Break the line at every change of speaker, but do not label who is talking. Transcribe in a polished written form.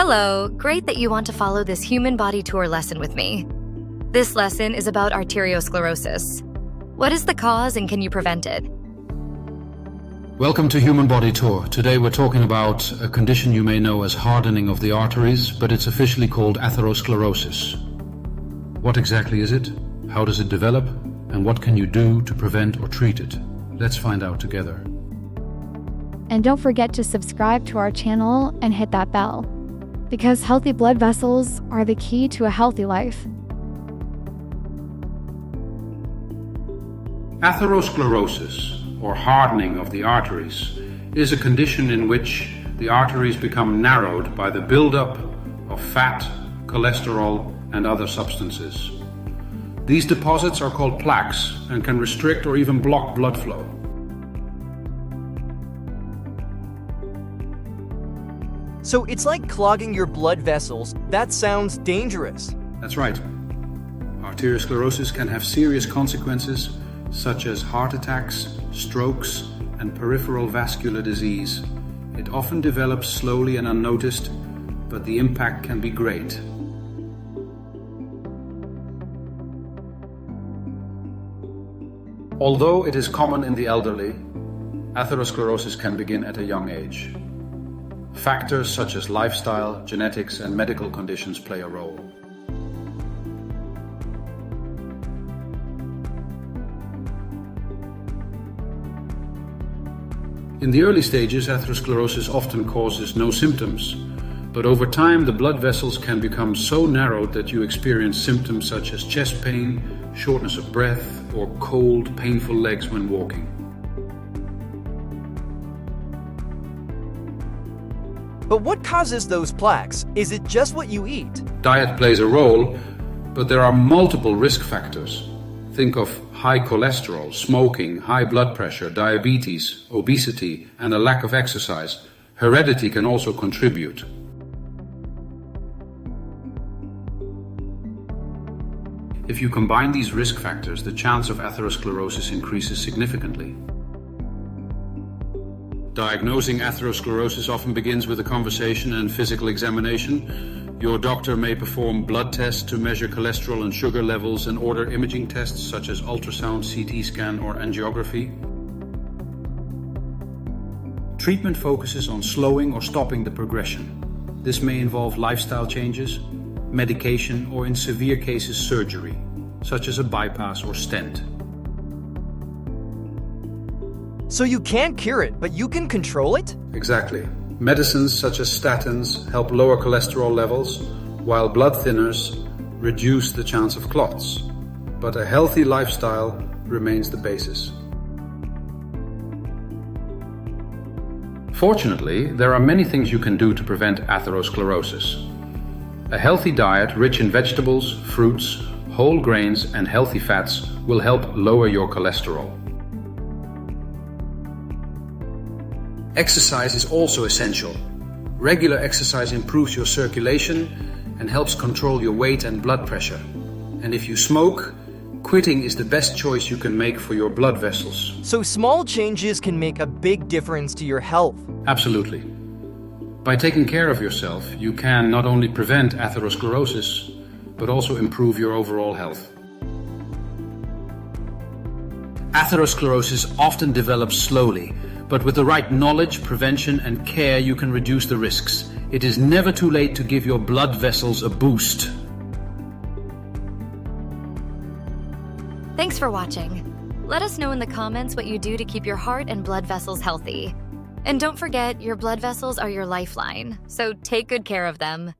Hello, great that you want to follow this human body tour lesson with me. This lesson is about arteriosclerosis. What is the cause and can you prevent it?
Welcome to Human Body Tour. Today we're talking about a condition you may know as hardening of the arteries, but it's officially called atherosclerosis. What exactly is it? How does it develop? And what can you do to prevent or treat it? Let's find out together.
And don't forget to subscribe to our channel and hit that bell, because healthy blood vessels are the key to a healthy life.
Atherosclerosis, or hardening of the arteries, is a condition in which the arteries become narrowed by the buildup of fat, cholesterol, and other substances. These deposits are called plaques and can restrict or even block blood flow.
So it's like clogging your blood vessels. That sounds dangerous.
That's right. Arteriosclerosis can have serious consequences such as heart attacks, strokes, and peripheral vascular disease. It often develops slowly and unnoticed, but the impact can be great. Although it is common in the elderly, atherosclerosis can begin at a young age. Factors such as lifestyle, genetics, and medical conditions play a role. In the early stages, atherosclerosis often causes no symptoms, but over time the blood vessels can become so narrowed that you experience symptoms such as chest pain, shortness of breath, or cold, painful legs when walking.
But what causes those plaques? Is it just what you eat?
Diet plays a role, but there are multiple risk factors. Think of high cholesterol, smoking, high blood pressure, diabetes, obesity, and a lack of exercise. Heredity can also contribute. If you combine these risk factors, the chance of atherosclerosis increases significantly. Diagnosing atherosclerosis often begins with a conversation and physical examination. Your doctor may perform blood tests to measure cholesterol and sugar levels and order imaging tests such as ultrasound, CT scan, or angiography. Treatment focuses on slowing or stopping the progression. This may involve lifestyle changes, medication, or in severe cases surgery, such as a bypass or stent.
So you can't cure it, but you can control it?
Exactly. Medicines such as statins help lower cholesterol levels, while blood thinners reduce the chance of clots. But a healthy lifestyle remains the basis. Fortunately, there are many things you can do to prevent atherosclerosis. A healthy diet rich in vegetables, fruits, whole grains, and healthy fats will help lower your cholesterol. Exercise is also essential. Regular exercise improves your circulation and helps control your weight and blood pressure. And if you smoke, quitting is the best choice you can make for your blood vessels.
So small changes can make a big difference to your health.
Absolutely. By taking care of yourself, you can not only prevent atherosclerosis, but also improve your overall health. Atherosclerosis often develops slowly, but with the right knowledge, prevention, and care, you can reduce the risks. It is never too late to give your blood vessels a boost.
Thanks for watching. Let us know in the comments what you do to keep your heart and blood vessels healthy. And don't forget, your blood vessels are your lifeline, so take good care of them.